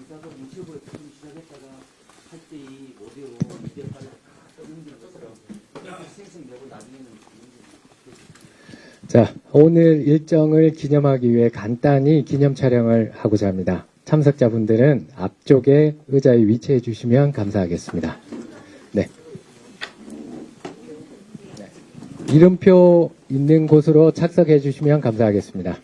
이사가 무치업을 시작했다가 8대2, 5대5, 2대8 떠는데 생성되고 나중에는 자, 오늘 일정을 기념하기 위해 간단히 기념 촬영을 하고자 합니다. 참석자분들은 앞쪽에 의자에 위치해 주시면 감사하겠습니다. 네. 이름표 있는 곳으로 착석해 주시면 감사하겠습니다.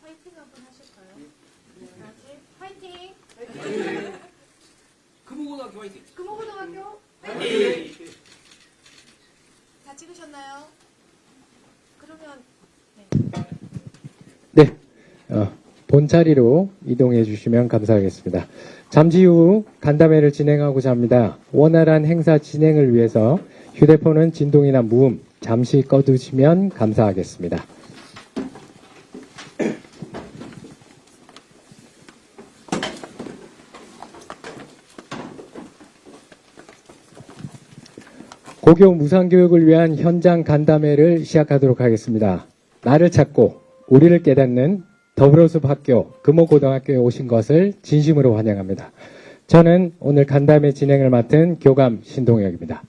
화이팅 한번 하실까요? 다시 화이팅! 금호고등학교 화이팅! 금호고등학교 화이팅! 다 찍으셨나요? 그러면 네. 본 자리로 이동해 주시면 감사하겠습니다. 잠시 후 간담회를 진행하고자 합니다. 원활한 행사 진행을 위해서 휴대폰은 진동이나 무음 잠시 꺼두시면 감사하겠습니다. 고교 무상교육을 위한 현장 간담회를 시작하도록 하겠습니다. 나를 찾고 우리를 깨닫는 더불어숲학교 금호고등학교에 오신 것을 진심으로 환영합니다. 저는 오늘 간담회 진행을 맡은 교감 신동혁입니다.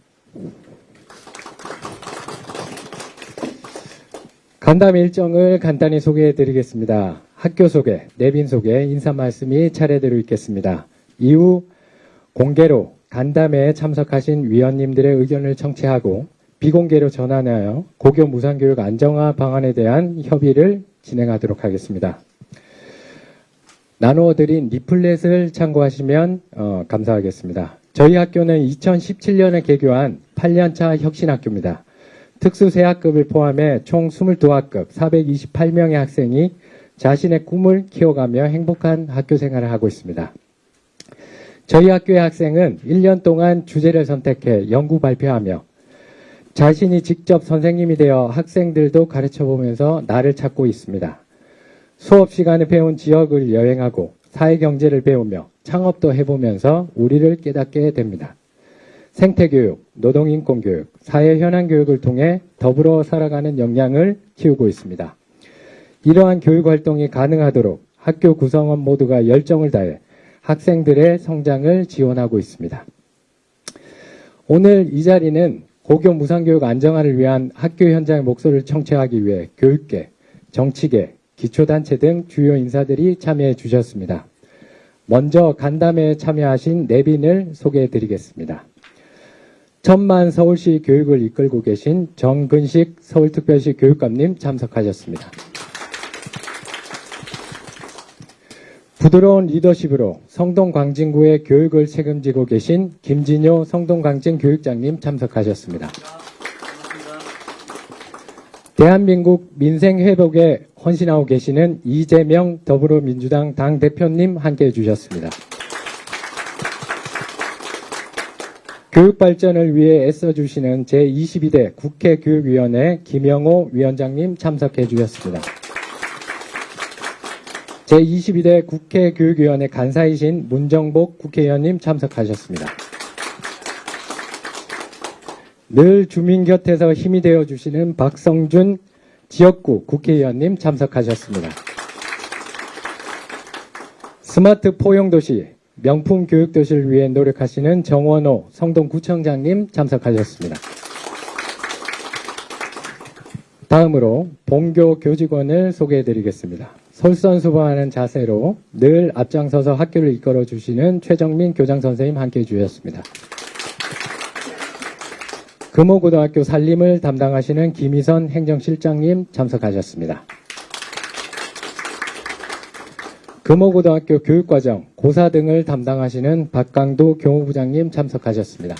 간담회 일정을 간단히 소개해 드리겠습니다. 학교 소개, 내빈 소개, 인사 말씀이 차례대로 있겠습니다. 이후 공개로 간담회에 참석하신 위원님들의 의견을 청취하고 비공개로 전환하여 고교 무상교육 안정화 방안에 대한 협의를 진행하도록 하겠습니다. 나누어드린 리플렛을 참고하시면 감사하겠습니다. 저희 학교는 2017년에 개교한 8년차 혁신학교입니다. 특수세학급을 포함해 총 22학급 428명의 학생이 자신의 꿈을 키워가며 행복한 학교 생활을 하고 있습니다. 저희 학교의 학생은 1년 동안 주제를 선택해 연구 발표하며 자신이 직접 선생님이 되어 학생들도 가르쳐보면서 나를 찾고 있습니다. 수업 시간에 배운 지역을 여행하고 사회경제를 배우며 창업도 해보면서 우리를 깨닫게 됩니다. 생태교육, 노동인권교육, 사회현안교육을 통해 더불어 살아가는 역량을 키우고 있습니다. 이러한 교육활동이 가능하도록 학교 구성원 모두가 열정을 다해 학생들의 성장을 지원하고 있습니다. 오늘 이 자리는 고교 무상교육 안정화를 위한 학교 현장의 목소리를 청취하기 위해 교육계, 정치계, 기초단체 등 주요 인사들이 참여해 주셨습니다. 먼저 간담회에 참여하신 내빈을 소개해 드리겠습니다. 천만 서울시 교육을 이끌고 계신 정근식 서울특별시 교육감님 참석하셨습니다. 부드러운 리더십으로 성동광진구의 교육을 책임지고 계신 김진효 성동광진교육장님 참석하셨습니다. 대한민국 민생회복에 헌신하고 계시는 이재명 더불어민주당 당대표님 함께해 주셨습니다. 교육발전을 위해 애써주시는 제22대 국회교육위원회 김영호 위원장님 참석해 주셨습니다. 제22대 국회교육위원회 간사이신 문정복 국회의원님 참석하셨습니다. 늘 주민 곁에서 힘이 되어주시는 박성준 지역구 국회의원님 참석하셨습니다. 스마트 포용도시, 명품 교육도시를 위해 노력하시는 정원호 성동구청장님 참석하셨습니다. 다음으로 본교 교직원을 소개해드리겠습니다. 솔선수범하는 자세로 늘 앞장서서 학교를 이끌어 주시는 최정민 교장선생님 함께해 주셨습니다. 금호고등학교 살림을 담당하시는 김희선 행정실장님 참석하셨습니다. 금호고등학교 교육과정, 고사 등을 담당하시는 박강도 교무부장님 참석하셨습니다.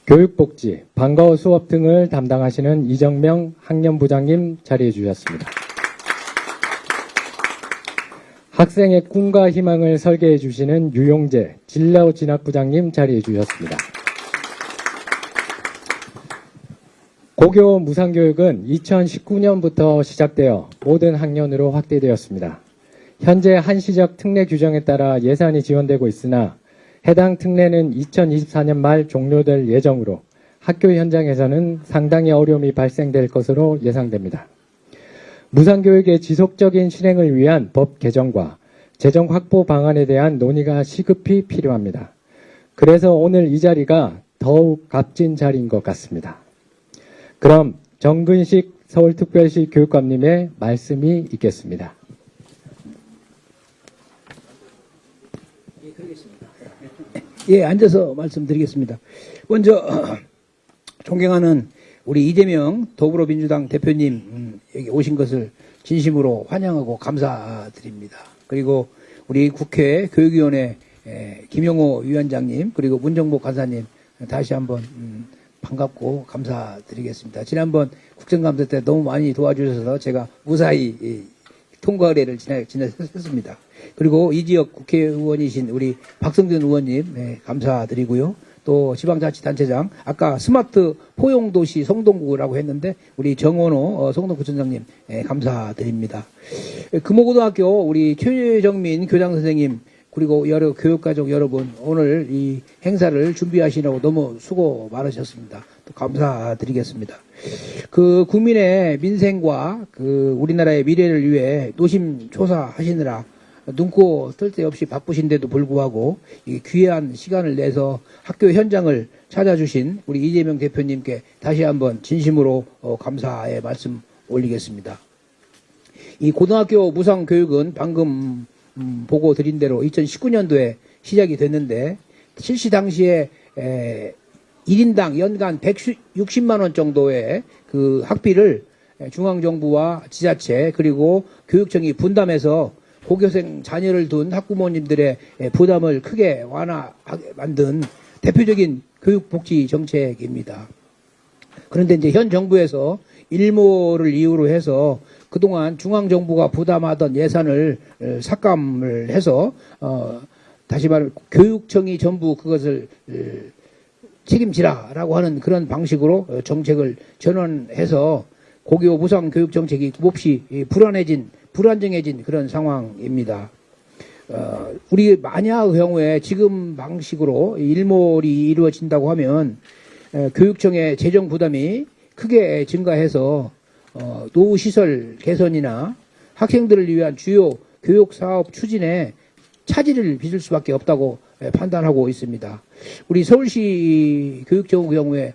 교육복지, 방과후 수업 등을 담당하시는 이정명 학년부장님 자리해 주셨습니다. 학생의 꿈과 희망을 설계해 주시는 유용재 진로진학부장님 자리해 주셨습니다. 고교 무상교육은 2019년부터 시작되어 모든 학년으로 확대되었습니다. 현재 한시적 특례 규정에 따라 예산이 지원되고 있으나 해당 특례는 2024년 말 종료될 예정으로 학교 현장에서는 상당히 어려움이 발생될 것으로 예상됩니다. 무상교육의 지속적인 실행을 위한 법 개정과 재정 확보 방안에 대한 논의가 시급히 필요합니다. 그래서 오늘 이 자리가 더욱 값진 자리인 것 같습니다. 그럼 정근식 서울특별시 교육감님의 말씀이 있겠습니다. 예, 그러겠습니다. 예, 앉아서 말씀드리겠습니다. 먼저 존경하는 우리 이재명 더불어민주당 대표님 여기 오신 것을 진심으로 환영하고 감사드립니다. 그리고 우리 국회 교육위원회 김영호 위원장님 그리고 문정복 간사님 다시 한번 반갑고 감사드리겠습니다. 지난번 국정감사 때 너무 많이 도와주셔서 제가 무사히 통과 의뢰를 지냈습니다. 그리고 이 지역 국회의원이신 우리 박성준 의원님 감사드리고요. 또 지방자치단체장 아까 스마트 포용도시 성동구라고 했는데 우리 정원호 성동구청장님 감사드립니다. 금호고등학교 우리 최정민 교장선생님 그리고 여러 교육가족 여러분 오늘 이 행사를 준비하시느라고 너무 수고 많으셨습니다. 또 감사드리겠습니다. 그 국민의 민생과 그 우리나라의 미래를 위해 노심초사하시느라 눈코 뜰 데 없이 바쁘신데도 불구하고 이 귀한 시간을 내서 학교 현장을 찾아주신 우리 이재명 대표님께 다시 한번 진심으로 감사의 말씀 올리겠습니다. 이 고등학교 무상교육은 방금 보고 드린 대로 2019년도에 시작이 됐는데 실시 당시에 1인당 연간 160만 원 정도의 그 학비를 중앙정부와 지자체 그리고 교육청이 분담해서 고교생 자녀를 둔 학부모님들의 부담을 크게 완화하게 만든 대표적인 교육복지 정책입니다. 그런데 이제 현 정부에서 일모를 이유로 해서 그동안 중앙정부가 부담하던 예산을 삭감을 해서 다시 말하면 교육청이 전부 그것을 책임지라라고 하는 그런 방식으로 정책을 전환해서 고교 무상 교육 정책이 몹시 불안정해진 그런 상황입니다. 우리 만약의 경우에 지금 방식으로 일몰이 이루어진다고 하면 교육청의 재정 부담이 크게 증가해서 노후시설 개선이나 학생들을 위한 주요 교육사업 추진에 차질을 빚을 수밖에 없다고 판단하고 있습니다. 우리 서울시 교육청의 경우에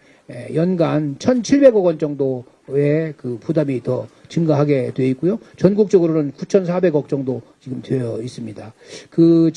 연간 1,700억 원 정도의 그 부담이 더 증가하게 되어 있고요. 전국적으로는 9,400억 정도 지금 되어 있습니다. 그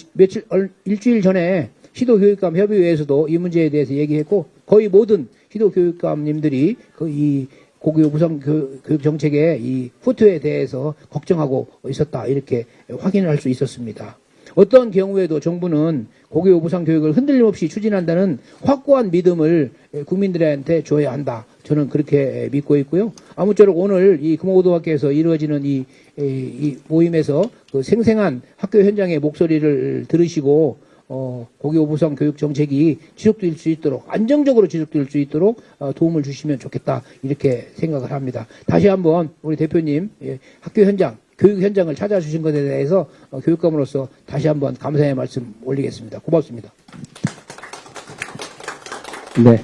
일주일 전에 시도교육감 협의회에서도 이 문제에 대해서 얘기했고 거의 모든 시도교육감님들이 이 고교 무상 교육 정책의 이 후퇴에 대해서 걱정하고 있었다 이렇게 확인을 할 수 있었습니다. 어떤 경우에도 정부는 고교 무상 교육을 흔들림 없이 추진한다는 확고한 믿음을 국민들한테 줘야 한다. 저는 그렇게 믿고 있고요. 아무쪼록 오늘 이 금호고등학교에서 이루어지는 이 모임에서 그 생생한 학교 현장의 목소리를 들으시고 고교 무상 교육 정책이 지속될 수 있도록 안정적으로 지속될 수 있도록 도움을 주시면 좋겠다 이렇게 생각을 합니다. 다시 한번 우리 대표님 학교 현장 교육 현장을 찾아주신 것에 대해서 교육감으로서 다시 한번 감사의 말씀 올리겠습니다. 고맙습니다. 네.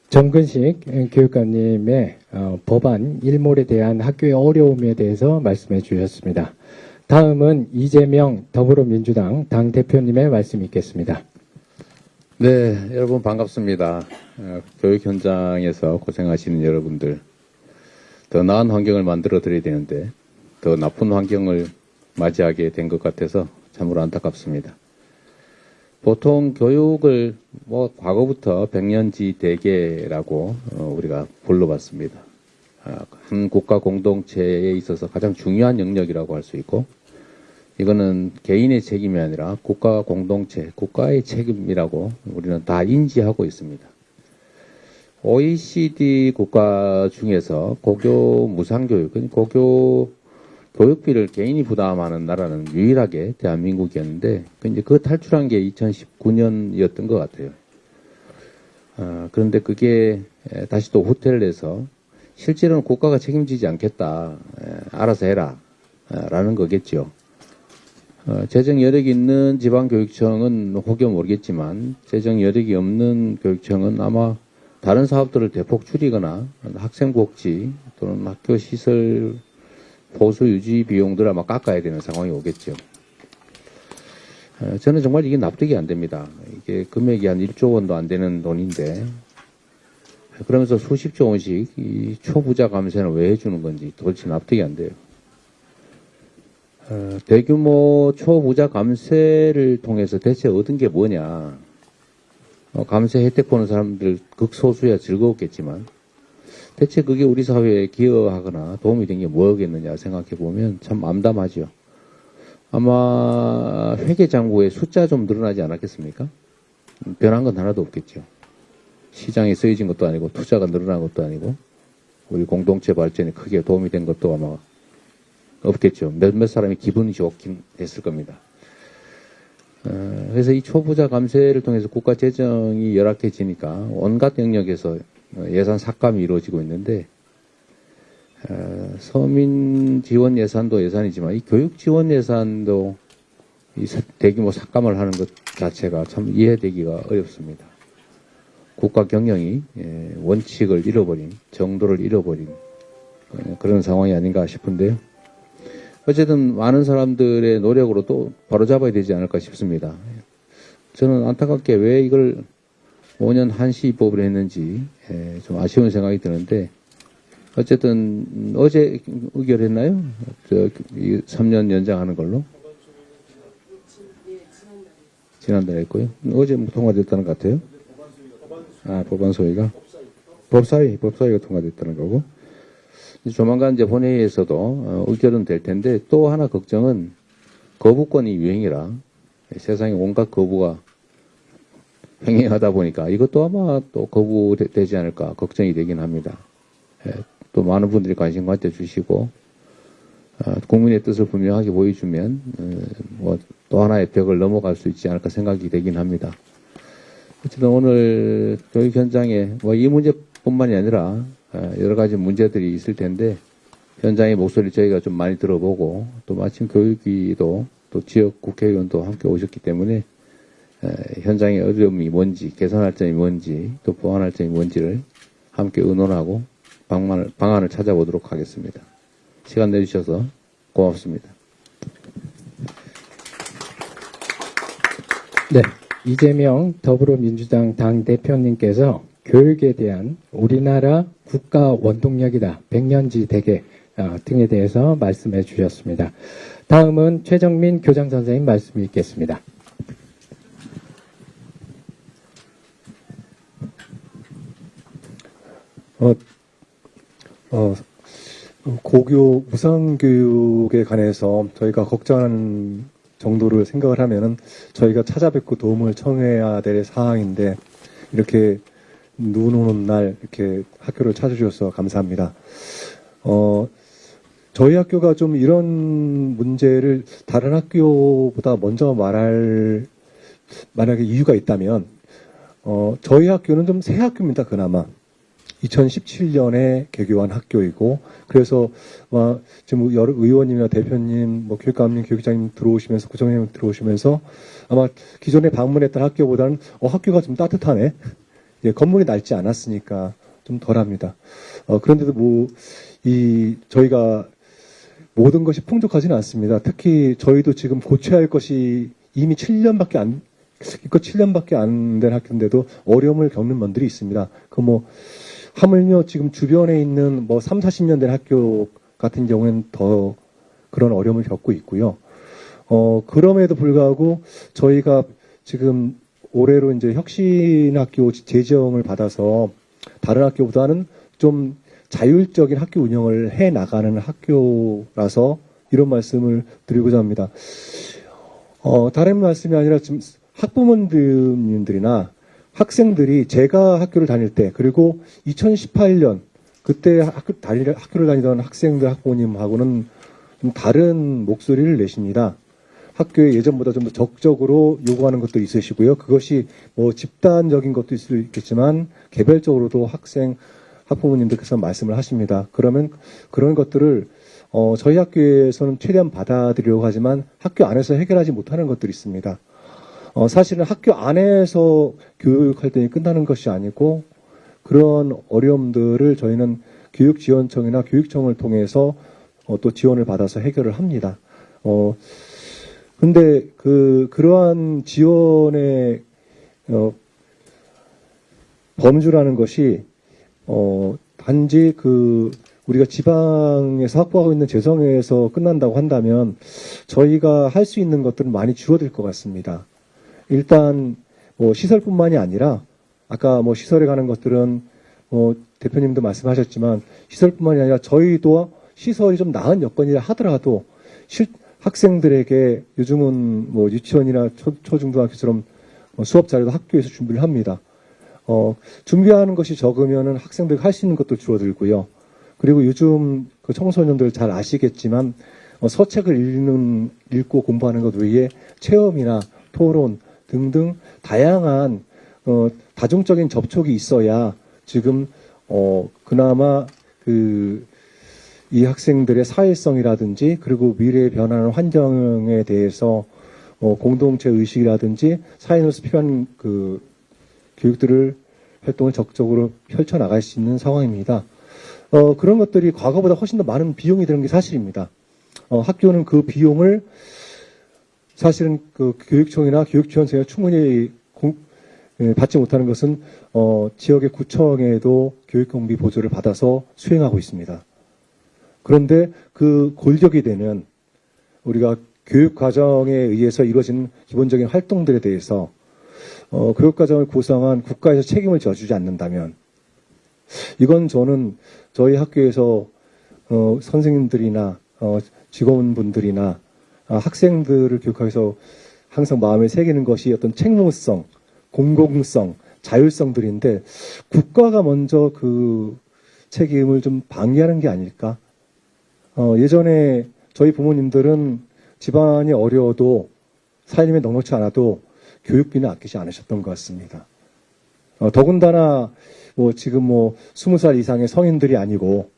정근식 교육감님의 법안 일몰에 대한 학교의 어려움에 대해서 말씀해 주셨습니다. 다음은 이재명 더불어민주당 당대표님의 말씀이 있겠습니다. 네, 여러분 반갑습니다. 교육 현장에서 고생하시는 여러분들, 더 나은 환경을 만들어 드려야 되는데 더 나쁜 환경을 맞이하게 된 것 같아서 참으로 안타깝습니다. 보통 교육을 과거부터 백년지 대계라고 우리가 불러봤습니다. 한 국가 공동체에 있어서 가장 중요한 영역이라고 할 수 있고 이거는 개인의 책임이 아니라 국가 공동체, 국가의 책임이라고 우리는 다 인지하고 있습니다. OECD 국가 중에서 고교 무상교육은 교육비를 개인이 부담하는 나라는 유일하게 대한민국이었는데, 이제 그 탈출한 게 2019년이었던 것 같아요. 그런데 그게 다시 또 후퇴를 해서 실제로는 국가가 책임지지 않겠다, 알아서 해라, 라는 거겠죠. 재정 여력이 있는 지방교육청은 혹여 모르겠지만, 재정 여력이 없는 교육청은 아마 다른 사업들을 대폭 줄이거나 학생복지 또는 학교 시설 보수 유지 비용들을 아마 깎아야 되는 상황이 오겠죠. 저는 정말 이게 납득이 안 됩니다. 이게 금액이 한 1조 원도 안 되는 돈인데, 그러면서 수십조 원씩 이 초부자 감세는 왜 해주는 건지 도대체 납득이 안 돼요. 대규모 초부자 감세를 통해서 대체 얻은 게 뭐냐. 감세 혜택 보는 사람들 극소수야 즐거웠겠지만, 대체 그게 우리 사회에 기여하거나 도움이 된 게 뭐겠느냐 생각해 보면 참 암담하죠. 아마 회계장부의 숫자 좀 늘어나지 않았겠습니까? 변한 건 하나도 없겠죠. 시장에 쓰여진 것도 아니고 투자가 늘어난 것도 아니고 우리 공동체 발전에 크게 도움이 된 것도 아마 없겠죠. 몇몇 사람이 기분이 좋긴 했을 겁니다. 그래서 이 초부자 감세를 통해서 국가 재정이 열악해지니까 온갖 영역에서 예산 삭감이 이루어지고 있는데, 서민 지원 예산도 예산이지만 이 교육 지원 예산도 이 대규모 삭감을 하는 것 자체가 참 이해되기가 어렵습니다. 국가 경영이 원칙을 잃어버린, 정도를 잃어버린 그런 상황이 아닌가 싶은데요. 어쨌든 많은 사람들의 노력으로 또 바로잡아야 되지 않을까 싶습니다. 저는 안타깝게 왜 이걸 5년 한시 입법을 했는지 좀 아쉬운 생각이 드는데, 어쨌든 어제 의결했나요? 3년 연장하는 걸로? 지난달에 했고요. 어제 뭐 통과됐다는 것 같아요. 법안 소위가? 법사위가 통과됐다는 거고. 조만간 이제 본회의에서도 의결은 될 텐데, 또 하나 걱정은 거부권이 유행이라 세상에 온갖 거부가 횡행하다 보니까 이것도 아마 또 거부되지 않을까 걱정이 되긴 합니다. 또 많은 분들이 관심 가져주시고 국민의 뜻을 분명하게 보여주면 뭐 또 하나의 벽을 넘어갈 수 있지 않을까 생각이 되긴 합니다. 어쨌든 오늘 교육 현장에 뭐 이 문제뿐만이 아니라 여러 가지 문제들이 있을 텐데, 현장의 목소리를 저희가 좀 많이 들어보고, 또 마침 교육위도 또 지역 국회의원도 함께 오셨기 때문에 현장의 어려움이 뭔지, 개선할 점이 뭔지, 또 보완할 점이 뭔지를 함께 의논하고 방안을 찾아보도록 하겠습니다. 시간 내주셔서 고맙습니다. 네, 이재명 더불어민주당 당대표님께서 교육에 대한 우리나라 국가 원동력이다, 백년지 대계 등에 대해서 말씀해 주셨습니다. 다음은 최정민 교장선생님 말씀이 있겠습니다. 고교 무상교육에 관해서 저희가 걱정하는 정도를 생각을 하면은 저희가 찾아뵙고 도움을 청해야 될 사항인데, 이렇게 눈 오는 날 이렇게 학교를 찾아주셔서 감사합니다. 저희 학교가 좀 이런 문제를 다른 학교보다 먼저 말할 만약에 이유가 있다면, 저희 학교는 좀 새 학교입니다. 그나마 2017년에 개교한 학교이고, 그래서 지금 여러 의원님이나 대표님, 뭐 교육감님, 교육장님 들어오시면서, 구청장님 들어오시면서 아마 기존에 방문했던 학교보다는 학교가 좀 따뜻하네. 예, 건물이 낡지 않았으니까 좀 덜합니다. 그런데도 저희가 모든 것이 풍족하지는 않습니다. 특히 저희도 지금 고쳐야 할 것이 이미 7년밖에 안 된 학교인데도 어려움을 겪는 분들이 있습니다. 하물며 지금 주변에 있는 3, 40년 된 학교 같은 경우에는 더 그런 어려움을 겪고 있고요. 그럼에도 불구하고 저희가 지금 올해로 이제 혁신학교 제정을 받아서 다른 학교보다는 좀 자율적인 학교 운영을 해 나가는 학교라서 이런 말씀을 드리고자 합니다. 다른 말씀이 아니라 지금 학부모님들이나 학생들이 제가 학교를 다닐 때 그리고 2018년 그때 학교를 다니던 학생들 학부모님하고는 좀 다른 목소리를 내십니다. 학교에 예전보다 좀 더 적극적으로 요구하는 것도 있으시고요. 그것이 뭐 집단적인 것도 있을 수 있겠지만 개별적으로도 학부모님들께서 말씀을 하십니다. 그러면 그런 것들을 저희 학교에서는 최대한 받아들이려고 하지만 학교 안에서 해결하지 못하는 것들이 있습니다. 사실은 학교 안에서 교육 활동이 끝나는 것이 아니고 그런 어려움들을 저희는 교육지원청이나 교육청을 통해서 또 지원을 받아서 해결을 합니다. 근데 그러한 지원의 범주라는 것이 단지 우리가 지방에서 확보하고 있는 재정에서 끝난다고 한다면 저희가 할 수 있는 것들은 많이 줄어들 것 같습니다. 일단 뭐 시설뿐만이 아니라 아까 뭐 시설에 관한 것들은 대표님도 말씀하셨지만 시설뿐만이 아니라 저희도 시설이 좀 나은 여건이라 하더라도 학생들에게 요즘은 뭐 유치원이나 초중등학교처럼 수업 자료도 학교에서 준비를 합니다. 준비하는 것이 적으면은 학생들 할 수 있는 것도 줄어들고요. 그리고 요즘 그 청소년들 잘 아시겠지만 서책을 읽고 공부하는 것 외에 체험이나 토론 등등 다양한 다중적인 접촉이 있어야 지금 그나마 이 학생들의 사회성이라든지 그리고 미래에 변하는 환경에 대해서 공동체 의식이라든지 사회에서 필요한 교육들을 활동을 적극적으로 펼쳐나갈 수 있는 상황입니다. 그런 것들이 과거보다 훨씬 더 많은 비용이 드는 게 사실입니다. 학교는 그 비용을 사실은 교육청이나 교육지원청이 충분히 받지 못하는 것은 지역의 구청에도 교육경비 보조를 받아서 수행하고 있습니다. 그런데 그 골격이 되는 우리가 교육과정에 의해서 이루어지는 기본적인 활동들에 대해서 교육과정을 구성한 국가에서 책임을 져주지 않는다면 이건 저는 저희 학교에서 선생님들이나 직원분들이나 학생들을 교육하기 위해서 항상 마음에 새기는 것이 어떤 책무성, 공공성, 자율성들인데 국가가 먼저 그 책임을 좀 방기하는 게 아닐까? 예전에 저희 부모님들은 집안이 어려워도 살림에 넉넉지 않아도 교육비는 아끼지 않으셨던 것 같습니다. 더군다나 지금 20살 이상의 성인들이 아니고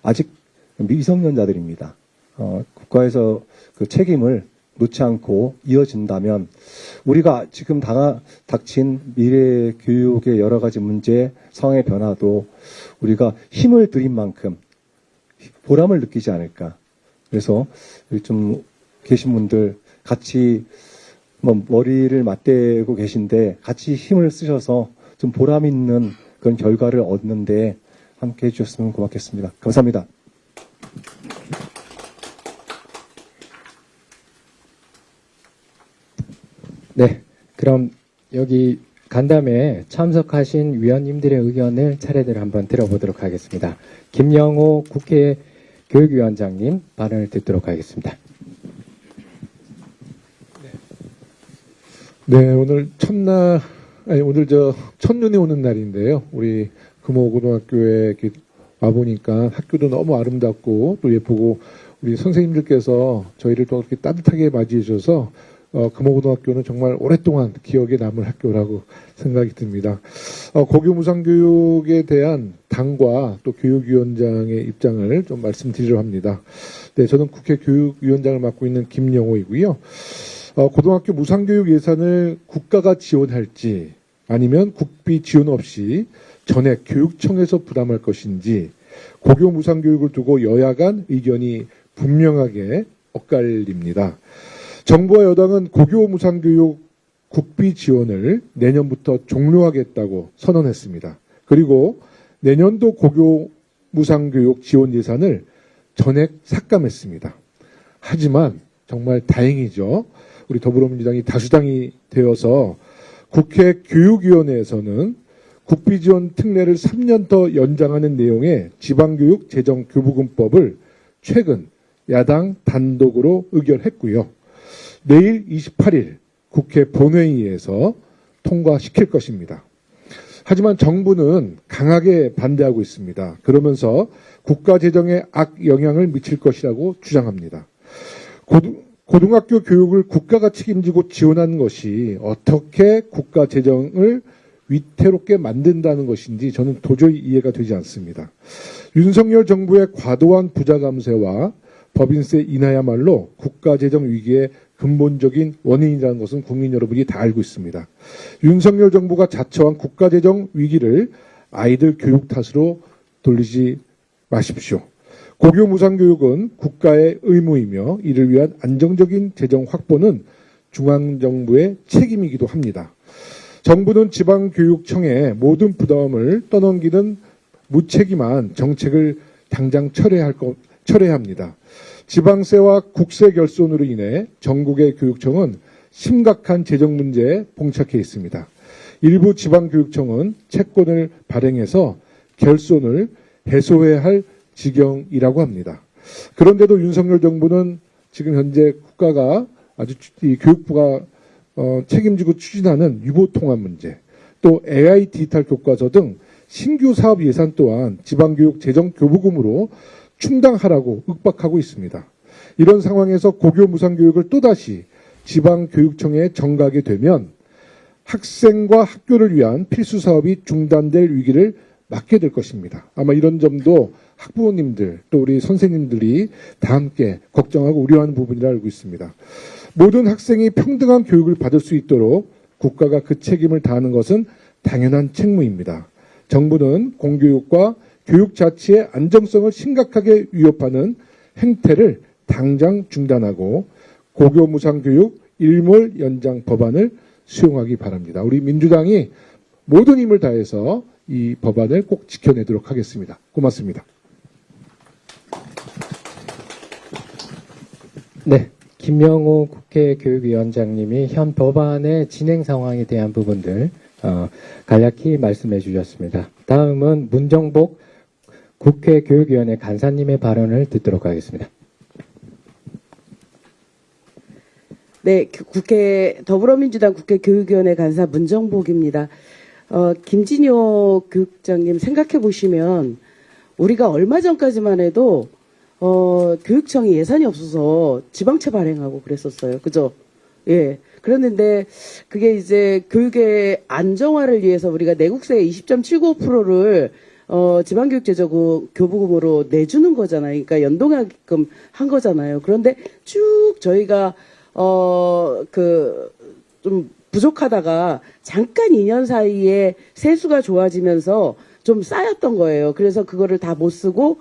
아직 미성년자들입니다. 국가에서 그 책임을 놓지 않고 이어진다면 우리가 지금 닥친 미래 교육의 여러 가지 문제, 상황의 변화도 우리가 힘을 들인 만큼 보람을 느끼지 않을까. 그래서 여기 좀 계신 분들 같이 머리를 맞대고 계신데 같이 힘을 쓰셔서 좀 보람 있는 그런 결과를 얻는데 함께 해주셨으면 고맙겠습니다. 감사합니다. 네, 그럼 여기 간담회에 참석하신 위원님들의 의견을 차례대로 한번 들어보도록 하겠습니다. 김영호 국회 교육위원장님 발언을 듣도록 하겠습니다. 네, 오늘 오늘 첫눈이 오는 날인데요. 우리 금호고등학교에 이렇게 와보니까 학교도 너무 아름답고 또 예쁘고 우리 선생님들께서 저희를 또 이렇게 따뜻하게 맞이해 주셔서 금호고등학교는 정말 오랫동안 기억에 남을 학교라고 생각이 듭니다. 고교 무상교육에 대한 당과 또 교육위원장의 입장을 좀 말씀드리려 합니다. 네, 저는 국회 교육위원장을 맡고 있는 김영호이고요. 고등학교 무상교육 예산을 국가가 지원할지 아니면 국비 지원 없이 전액 교육청에서 부담할 것인지 고교 무상교육을 두고 여야 간 의견이 분명하게 엇갈립니다. 정부와 여당은 고교 무상교육 국비 지원을 내년부터 종료하겠다고 선언했습니다. 그리고 내년도 고교 무상교육 지원 예산을 전액 삭감했습니다. 하지만 정말 다행이죠. 우리 더불어민주당이 다수당이 되어서 국회 교육위원회에서는 국비 지원 특례를 3년 더 연장하는 내용의 지방교육 재정 교부금법을 최근 야당 단독으로 의결했고요. 내일 28일 국회 본회의에서 통과시킬 것입니다. 하지만 정부는 강하게 반대하고 있습니다. 그러면서 국가 재정에 악영향을 미칠 것이라고 주장합니다. 고등학교 교육을 국가가 책임지고 지원하는 것이 어떻게 국가 재정을 위태롭게 만든다는 것인지 저는 도저히 이해가 되지 않습니다. 윤석열 정부의 과도한 부자 감세와 법인세 인하야말로 국가 재정 위기의 근본적인 원인이라는 것은 국민 여러분이 다 알고 있습니다. 윤석열 정부가 자처한 국가재정 위기를 아이들 교육 탓으로 돌리지 마십시오. 고교 무상교육은 국가의 의무이며 이를 위한 안정적인 재정 확보는 중앙정부의 책임이기도 합니다. 정부는 지방교육청에 모든 부담을 떠넘기는 무책임한 정책을 당장 철회해야 합니다. 지방세와 국세 결손으로 인해 전국의 교육청은 심각한 재정 문제에 봉착해 있습니다. 일부 지방교육청은 채권을 발행해서 결손을 해소해야 할 지경이라고 합니다. 그런데도 윤석열 정부는 지금 현재 국가가 이 교육부가 책임지고 추진하는 유보통합 문제, 또 AI 디지털 교과서 등 신규 사업 예산 또한 지방교육 재정 교부금으로 충당하라고 윽박하고 있습니다. 이런 상황에서 고교 무상교육을 또다시 지방교육청에 전가하게 되면 학생과 학교를 위한 필수 사업이 중단될 위기를 맞게 될 것입니다. 아마 이런 점도 학부모님들 또 우리 선생님들이 다 함께 걱정하고 우려하는 부분이라 알고 있습니다. 모든 학생이 평등한 교육을 받을 수 있도록 국가가 그 책임을 다하는 것은 당연한 책무입니다. 정부는 공교육과 교육 자체의 안정성을 심각하게 위협하는 행태를 당장 중단하고 고교 무상교육 일몰 연장 법안을 수용하기 바랍니다. 우리 민주당이 모든 힘을 다해서 이 법안을 꼭 지켜내도록 하겠습니다. 고맙습니다. 네, 김명우 국회 교육위원장님이 현 법안의 진행 상황에 대한 부분들 간략히 말씀해 주셨습니다. 다음은 문정복 국회 교육위원회 간사님의 발언을 듣도록 하겠습니다. 네, 더불어민주당 국회 교육위원회 간사 문정복입니다. 김진효 교육장님 생각해 보시면 우리가 얼마 전까지만 해도 교육청이 예산이 없어서 지방채 발행하고 그랬었어요. 그죠? 예. 그랬는데 그게 이제 교육의 안정화를 위해서 우리가 내국세 20.79%를 지방교육재정 교부금으로 내주는 거잖아요. 그러니까 연동하게끔 한 거잖아요. 그런데 쭉 저희가 좀 부족하다가 잠깐 2년 사이에 세수가 좋아지면서 좀 쌓였던 거예요. 그래서 그거를 다 못 쓰고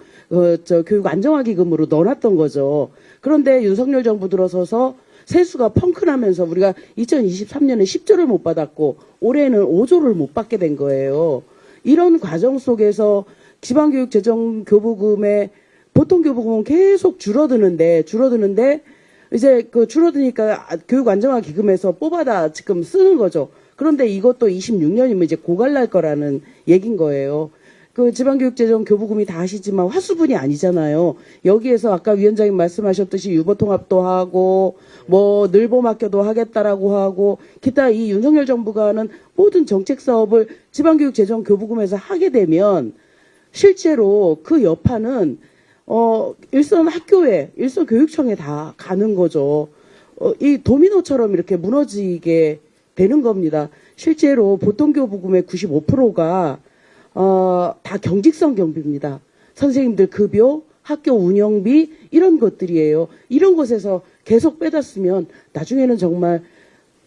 교육 안정화 기금으로 넣어놨던 거죠. 그런데 윤석열 정부 들어서서 세수가 펑크나면서 우리가 2023년에 10조를 못 받았고 올해는 5조를 못 받게 된 거예요. 이런 과정 속에서 지방교육 재정 교부금의 보통 교부금은 계속 줄어드는데 이제 줄어드니까 교육 안정화 기금에서 뽑아다 지금 쓰는 거죠. 그런데 이것도 26년이면 이제 고갈날 거라는 얘긴 거예요. 지방교육재정 교부금이 다 아시지만 화수분이 아니잖아요. 여기에서 아까 위원장님 말씀하셨듯이 유보통합도 하고 늘보맡겨도 하겠다라고 하고 기타 이 윤석열 정부가 하는 모든 정책 사업을 지방교육재정 교부금에서 하게 되면 실제로 그 여파는 일선 학교에 일선 교육청에 다 가는 거죠. 이 도미노처럼 이렇게 무너지게 되는 겁니다. 실제로 보통 교부금의 95%가 다 경직성 경비입니다. 선생님들 급여, 학교 운영비 이런 것들이에요. 이런 곳에서 계속 빼놨으면 나중에는 정말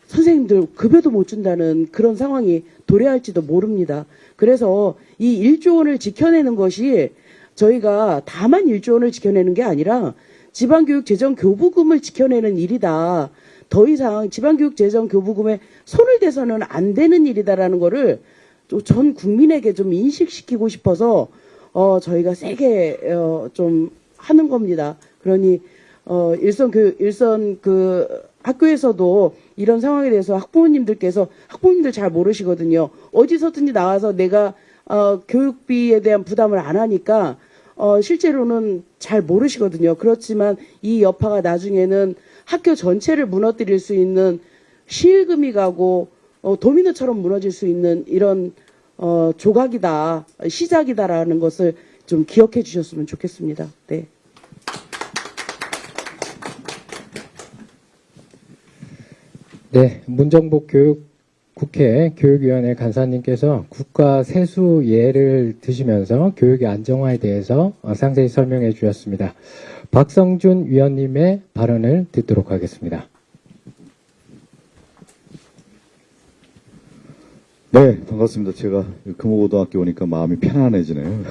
선생님들 급여도 못 준다는 그런 상황이 도래할지도 모릅니다. 그래서 이 1조 원을 지켜내는 것이 저희가 다만 1조 원을 지켜내는 게 아니라 지방교육 재정 교부금을 지켜내는 일이다. 더 이상 지방교육 재정 교부금에 손을 대서는 안 되는 일이다라는 거를 전 국민에게 좀 인식시키고 싶어서 저희가 세게 좀 하는 겁니다. 그러니 일선 학교에서도 이런 상황에 대해서 학부모님들 잘 모르시거든요. 어디서든지 나와서 내가 교육비에 대한 부담을 안 하니까 실제로는 잘 모르시거든요. 그렇지만 이 여파가 나중에는 학교 전체를 무너뜨릴 수 있는 실금이 가고 도미노처럼 무너질 수 있는 이런 조각이다, 시작이다라는 것을 좀 기억해 주셨으면 좋겠습니다. 네. 네, 문정복 국회 교육위원회 간사님께서 국가 세수 예를 드시면서 교육의 안정화에 대해서 상세히 설명해 주셨습니다. 박성준 위원님의 발언을 듣도록 하겠습니다. 네, 반갑습니다. 제가 금호고등학교 오니까 마음이 편안해지네요.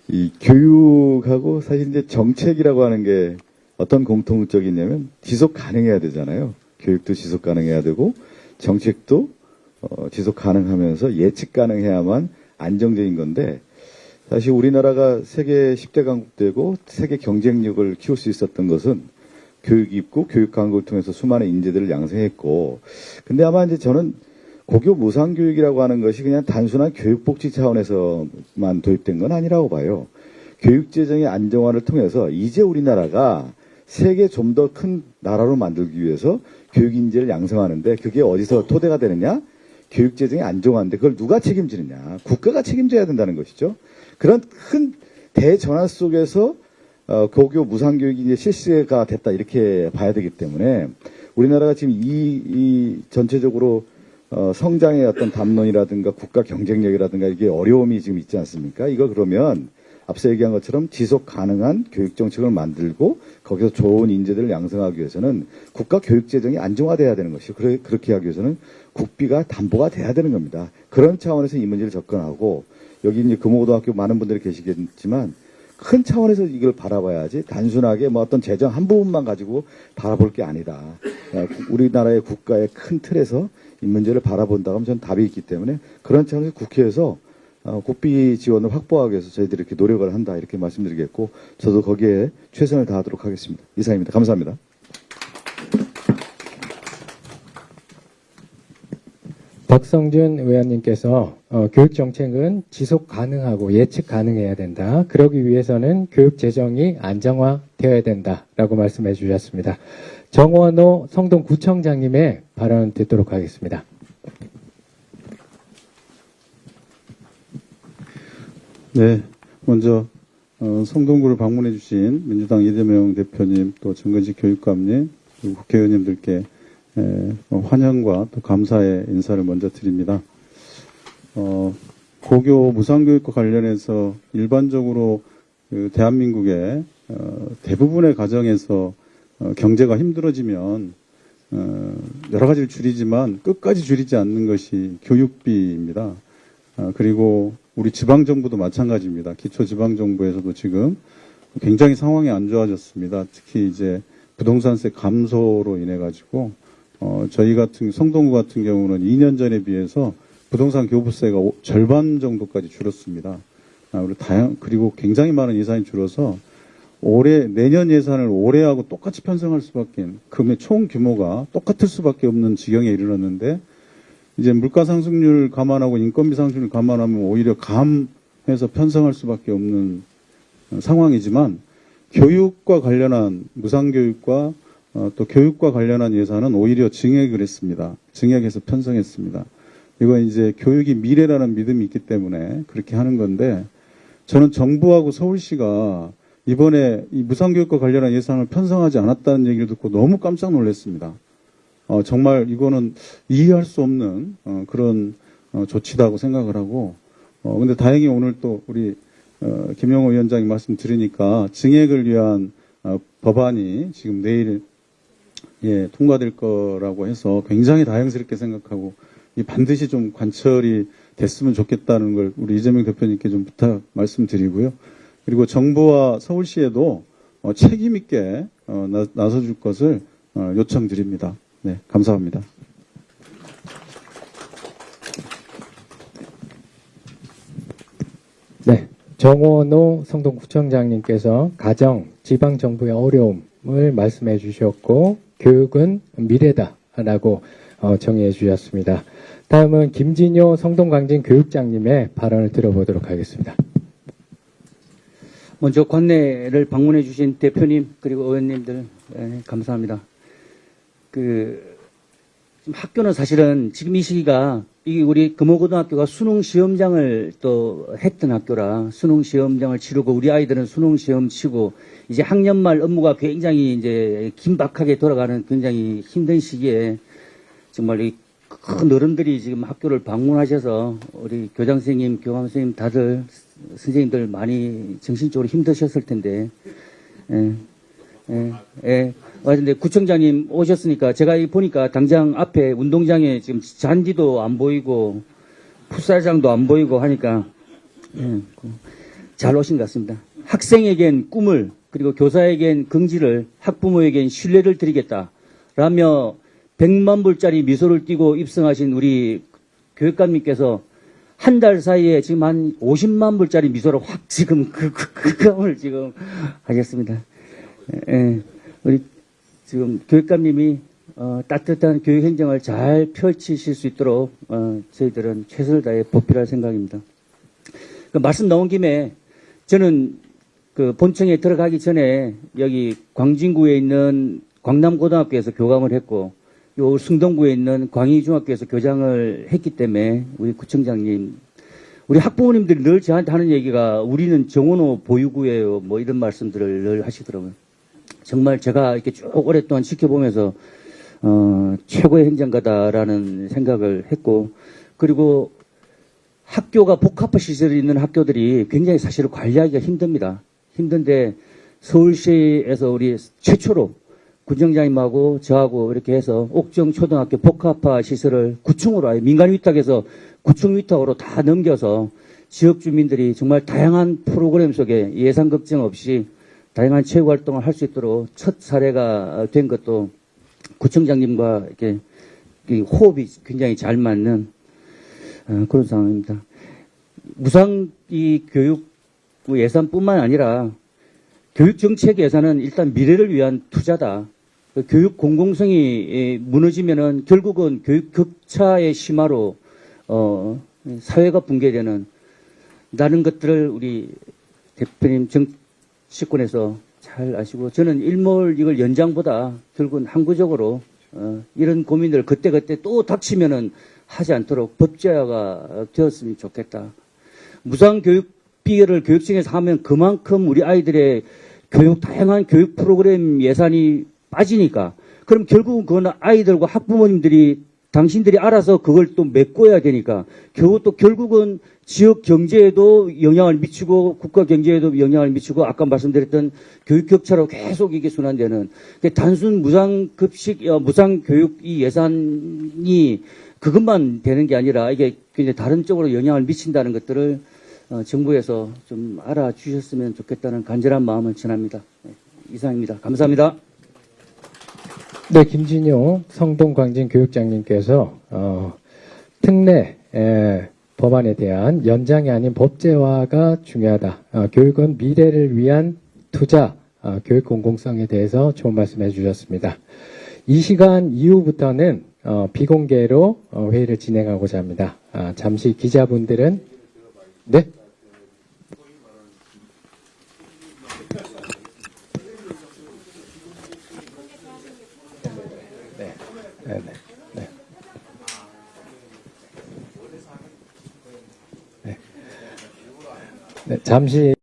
이 교육하고 사실 이제 정책이라고 하는 게 어떤 공통적이 있냐면 지속 가능해야 되잖아요. 교육도 지속 가능해야 되고 정책도 지속 가능하면서 예측 가능해야만 안정적인 건데 사실 우리나라가 세계 10대 강국되고 세계 경쟁력을 키울 수 있었던 것은 교육이 있고 교육 강국을 통해서 수많은 인재들을 양성했고 근데 아마 이제 저는 고교 무상교육이라고 하는 것이 그냥 단순한 교육복지 차원에서만 도입된 건 아니라고 봐요. 교육재정의 안정화를 통해서 이제 우리나라가 세계 좀 더 큰 나라로 만들기 위해서 교육인재를 양성하는데 그게 어디서 토대가 되느냐? 교육재정이 안정화인데 그걸 누가 책임지느냐? 국가가 책임져야 된다는 것이죠. 그런 큰 대전환 속에서 고교 무상교육이 이제 실시가 됐다 이렇게 봐야 되기 때문에 우리나라가 지금 이 전체적으로 성장의 어떤 담론이라든가 국가 경쟁력이라든가 이게 어려움이 지금 있지 않습니까? 이거 그러면 앞서 얘기한 것처럼 지속 가능한 교육 정책을 만들고 거기서 좋은 인재들을 양성하기 위해서는 국가 교육 재정이 안정화돼야 되는 것이죠. 그렇게 하기 위해서는 국비가 담보가 돼야 되는 겁니다. 그런 차원에서 이 문제를 접근하고 여기 이제 금호고등학교 많은 분들이 계시겠지만 큰 차원에서 이걸 바라봐야지 단순하게 뭐 어떤 재정 한 부분만 가지고 바라볼 게 아니다. 우리나라의 국가의 큰 틀에서 이 문제를 바라본다고 하면 전 답이 있기 때문에 그런 차원에서 국회에서 국비 지원을 확보하기 위해서 저희들이 이렇게 노력을 한다 이렇게 말씀드리겠고 저도 거기에 최선을 다하도록 하겠습니다. 이상입니다. 감사합니다. 박성준 의원님께서 교육 정책은 지속 가능하고 예측 가능해야 된다. 그러기 위해서는 교육 재정이 안정화되어야 된다라고 말씀해 주셨습니다. 정원호 성동구청장님의 발언 듣도록 하겠습니다. 네, 먼저 성동구를 방문해 주신 민주당 이재명 대표님 또 정근식 교육감님 그리고 국회의원님들께 환영과 또 감사의 인사를 먼저 드립니다. 고교 무상교육과 관련해서 일반적으로 대한민국의 대부분의 가정에서 경제가 힘들어지면 여러 가지를 줄이지만 끝까지 줄이지 않는 것이 교육비입니다. 그리고 우리 지방정부도 마찬가지입니다. 기초지방정부에서도 지금 굉장히 상황이 안 좋아졌습니다. 특히 이제 부동산세 감소로 인해 가지고 저희 같은 성동구 같은 경우는 2년 전에 비해서 부동산 교부세가 절반 정도까지 줄었습니다. 그리고 굉장히 많은 예산이 줄어서 내년 예산을 올해하고 똑같이 편성할 수밖에 총 규모가 똑같을 수밖에 없는 지경에 이르렀는데 이제 물가 상승률 감안하고 인건비 상승률 감안하면 오히려 감해서 편성할 수밖에 없는 상황이지만 교육과 관련한 무상교육과 또 교육과 관련한 예산은 오히려 증액을 했습니다. 증액해서 편성했습니다. 이건 이제 교육이 미래라는 믿음이 있기 때문에 그렇게 하는 건데 저는 정부하고 서울시가 이번에 이 무상교육과 관련한 예산을 편성하지 않았다는 얘기를 듣고 너무 깜짝 놀랐습니다. 정말 이거는 이해할 수 없는 그런 조치다고 생각을 하고 근데 다행히 오늘 또 우리 김영호 위원장이 말씀 들으니까 증액을 위한 법안이 지금 내일 통과될 거라고 해서 굉장히 다행스럽게 생각하고 반드시 좀 관철이 됐으면 좋겠다는 걸 우리 이재명 대표님께 좀 부탁 말씀드리고요. 그리고 정부와 서울시에도 책임 있게 나서줄 것을 요청드립니다. 네, 감사합니다. 네, 정원호 성동구청장님께서 가정, 지방정부의 어려움을 말씀해 주셨고 교육은 미래다라고 정의해 주셨습니다. 다음은 김진효 성동광진 교육장님의 발언을 들어보도록 하겠습니다. 먼저 관내를 방문해 주신 대표님 그리고 의원님들 감사합니다. 지금 학교는 사실은 지금 이 시기가 이 우리 금호고등학교가 수능 시험장을 또 했던 학교라 수능 시험장을 치르고 우리 아이들은 수능 시험 치고 이제 학년 말 업무가 굉장히 이제 긴박하게 돌아가는 굉장히 힘든 시기에 정말 이 큰 어른들이 지금 학교를 방문하셔서 우리 교장 선생님, 교감 선생님 다들 선생님들 많이 정신적으로 힘드셨을 텐데, 근데 구청장님 오셨으니까 제가 보니까 당장 앞에 운동장에 지금 잔디도 안 보이고 풋살장도 안 보이고 하니까 잘 오신 것 같습니다. 학생에겐 꿈을 그리고 교사에겐 긍지를 학부모에겐 신뢰를 드리겠다라며 100만 불짜리 미소를 띠고 입성하신 우리 교육감님께서 한 달 사이에 지금 한 50만 불짜리 미소를 확 지금 그감을 지금 하셨습니다. 우리 지금 교육감님이 따뜻한 교육 행정을 잘 펼치실 수 있도록 저희들은 최선을 다해 보필할 생각입니다. 말씀 나온 김에 저는 그 본청에 들어가기 전에 여기 광진구에 있는 광남고등학교에서 교감을 했고 요 승동구에 있는 광희중학교에서 교장을 했기 때문에 우리 구청장님, 우리 학부모님들이 늘 저한테 하는 얘기가 우리는 정원호 보유구예요. 뭐 이런 말씀들을 늘 하시더라고요. 정말 제가 이렇게 쭉 오랫동안 지켜보면서 최고의 행정가다라는 생각을 했고, 그리고 학교가 복합화 시설이 있는 학교들이 굉장히 사실은 관리하기가 힘듭니다. 힘든데 서울시에서 우리 최초로 구청장님하고 저하고 이렇게 해서 옥정초등학교 복합화 시설을 구청으로 아예 민간 위탁에서 구청 위탁으로 다 넘겨서 지역 주민들이 정말 다양한 프로그램 속에 예산 걱정 없이 다양한 체육 활동을 할 수 있도록 첫 사례가 된 것도 구청장님과 이렇게 호흡이 굉장히 잘 맞는 그런 상황입니다. 무상 이 교육 예산뿐만 아니라 교육 정책 예산은 일단 미래를 위한 투자다. 교육 공공성이 무너지면은 결국은 교육 격차의 심화로 사회가 붕괴되는 다른 것들을 우리 대표님 정치권에서 잘 아시고, 저는 일몰 이걸 연장보다 결국은 항구적으로 이런 고민들 그때그때 또 닥치면은 하지 않도록 법제화가 되었으면 좋겠다. 무상 교육비를 교육청에서 하면 그만큼 우리 아이들의 다양한 교육 프로그램 예산이 빠지니까, 그럼 결국은 그건 아이들과 학부모님들이 당신들이 알아서 그걸 또 메꿔야 되니까 또 결국은 지역 경제에도 영향을 미치고 국가 경제에도 영향을 미치고 아까 말씀드렸던 교육 격차로 계속 이게 순환되는, 단순 무상 급식 무상 교육 이 예산이 그것만 되는 게 아니라 이게 굉장히 다른 쪽으로 영향을 미친다는 것들을 정부에서 좀 알아주셨으면 좋겠다는 간절한 마음을 전합니다. 이상입니다. 감사합니다. 네, 김진용 성동광진교육장님께서 특례 법안에 대한 연장이 아닌 법제화가 중요하다. 교육은 미래를 위한 투자, 교육 공공성에 대해서 좋은 말씀해 주셨습니다. 이 시간 이후부터는 비공개로 회의를 진행하고자 합니다. 잠시 기자분들은 네? 네, 잠시